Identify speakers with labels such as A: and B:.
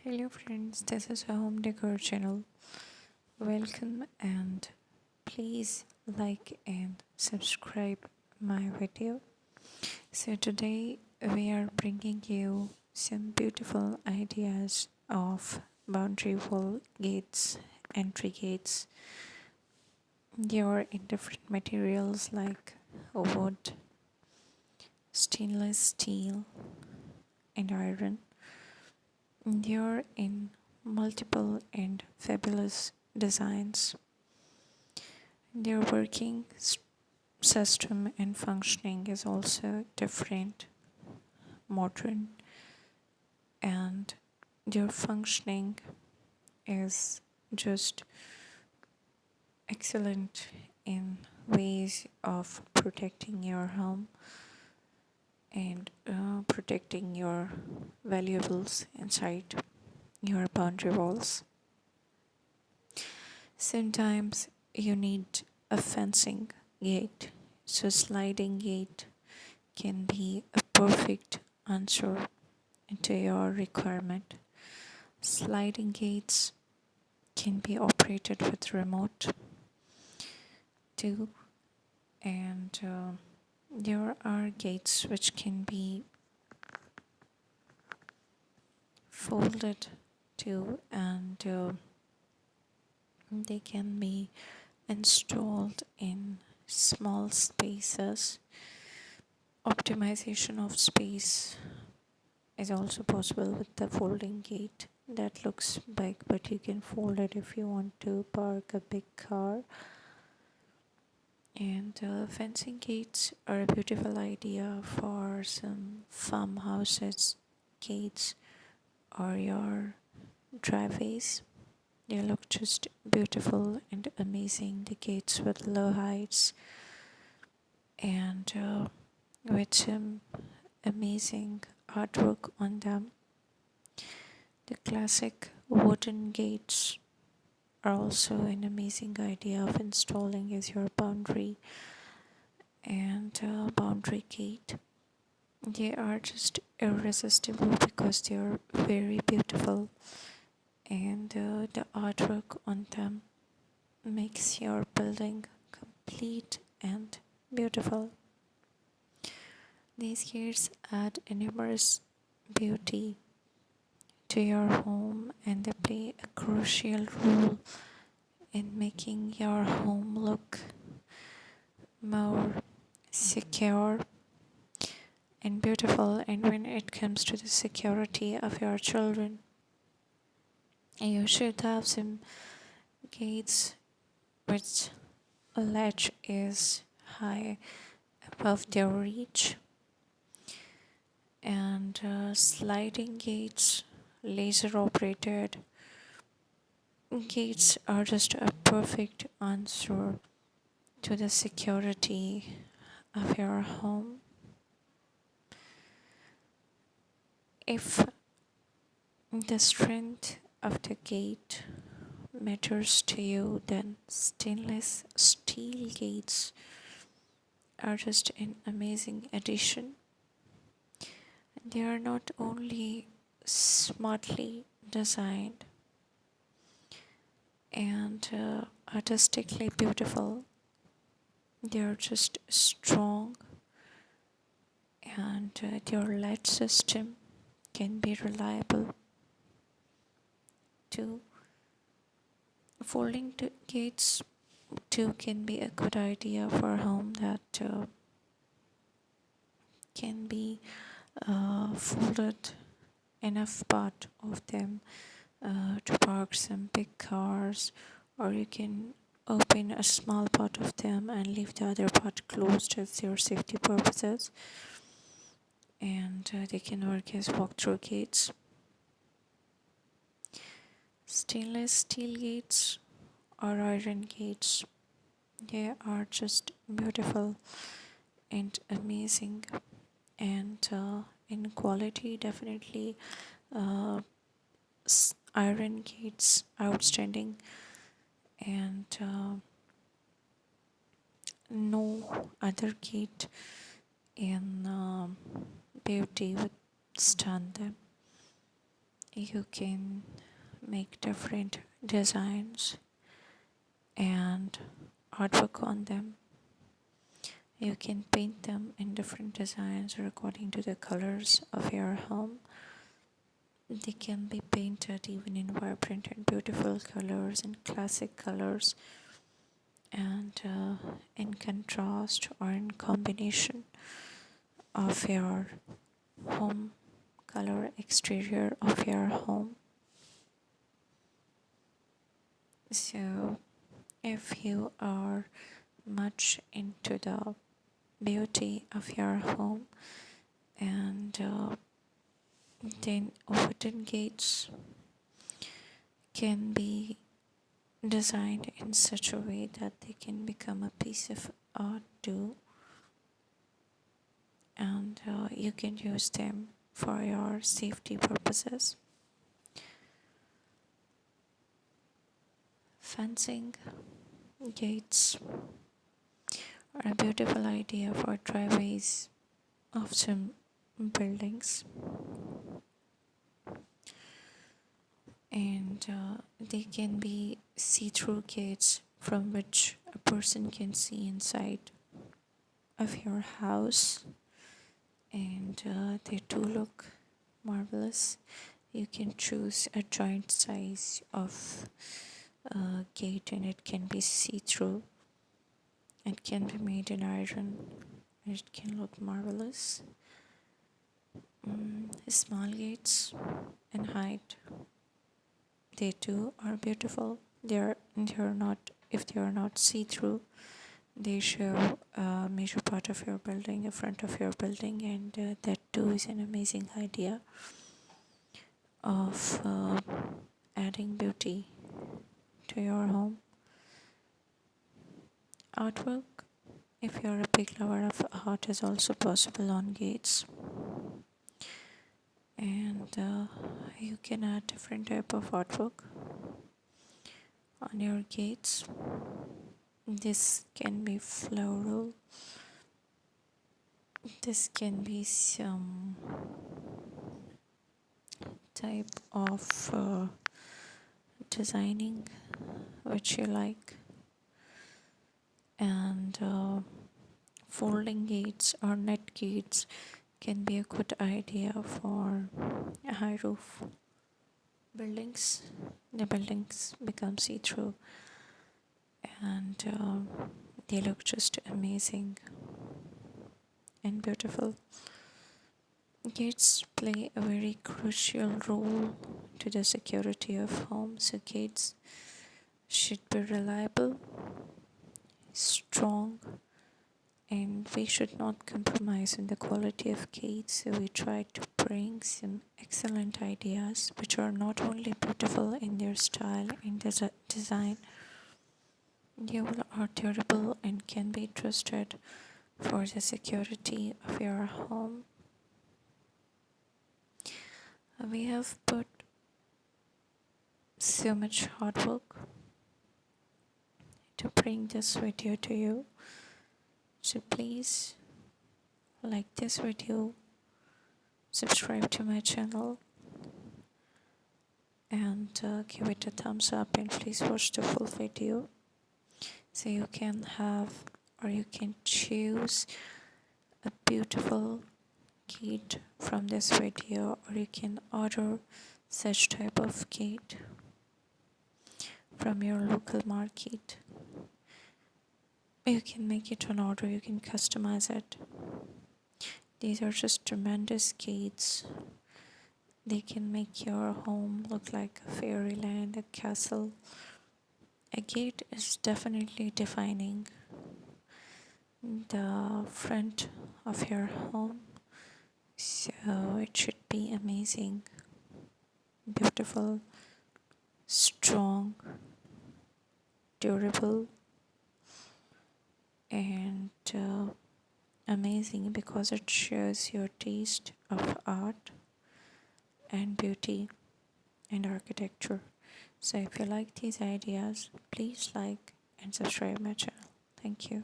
A: Hello friends, this is a home decor channel. Welcome and please like and subscribe my video. So today we are bringing you some beautiful ideas of boundary wall gates, entry gates. They are in different materials like wood, stainless steel and iron. They are in multiple and fabulous designs. Their working system and functioning is also different, modern, and their functioning is just excellent in ways of protecting your home and protecting your valuables inside your boundary walls. Sometimes you need a fencing gate, so sliding gate can be a perfect answer to your requirement. Sliding gates can be operated with remote too, and there are gates which can be folded too, and they can be installed in small spaces. Optimization of space is also possible with the folding gate. That looks big, but you can fold it if you want to park a big car. And fencing gates are a beautiful idea for some farmhouses, gates, or your driveways. They look just beautiful and amazing. The gates with low heights and with some amazing artwork on them. The classic wooden gates are also an amazing idea of installing as your boundary and boundary gate. They are just irresistible because they are very beautiful, and the artwork on them makes your building complete and beautiful. These gates add enormous beauty to your home, and they play a crucial role in making your home look more secure and beautiful. And when it comes to the security of your children, you should have some gates which a latch is high above their reach, and sliding gates, laser operated gates are just a perfect answer to the security of your home. If the strength of the gate matters to you, then stainless steel gates are just an amazing addition. They are not only smartly designed and artistically beautiful, they are just strong, and their light system can be reliable too. Folding gates too can be a good idea for a home that can be folded enough part of them to park some big cars, or you can open a small part of them and leave the other part closed as your safety purposes, and they can work as walk-through gates. Stainless steel gates or iron gates, they are just beautiful and amazing, and in quality definitely uh, iron gates outstanding, and no other gate in beauty would stand them. You can make different designs and artwork on them. You can paint them in different designs or according to the colors of your home. They can be painted even in vibrant and beautiful colors and classic colors, and in contrast or in combination of your home color exterior of your home. So if you are much into the beauty of your home, and then wooden gates can be designed in such a way that they can become a piece of art too, and you can use them for your safety purposes. Fencing gates are a beautiful idea for driveways of some buildings, and they can be see-through gates from which a person can see inside of your house, and they do look marvelous. You can choose a joint size of gate, and it can be see-through. It can be made in iron. It can look marvelous. Small gates in height, they too are beautiful. They're not, if they are not see-through, they show a major part of your building, a front of your building, and that too is an amazing idea of adding beauty to your home. Artwork, if you're a big lover of art, is also possible on gates, and you can add different type of artwork on your gates. This can be floral, this can be some type of designing which you like, and folding gates or net gates can be a good idea for high roof buildings. The buildings become see-through, and they look just amazing and beautiful. Gates play a very crucial role to the security of homes. So gates should be reliable, strong, and we should not compromise on the quality of gates. So we try to bring some excellent ideas which are not only beautiful in their style and design, they are durable and can be trusted for the security of your home. We have put so much hard work to bring this video to you. So please like this video, subscribe to my channel, and give it a thumbs up, and please watch the full video so you can have, or you can choose a beautiful gate from this video, or you can order such type of gate from your local market. You can make it on order, you can customize it. These are just tremendous gates. They can make your home look like a fairyland, a castle. A gate is definitely defining the front of your home, so it should be amazing, beautiful, strong, durable, and amazing because it shows your taste of art and beauty and architecture. So if you like these ideas, please like and subscribe my channel. Thank you.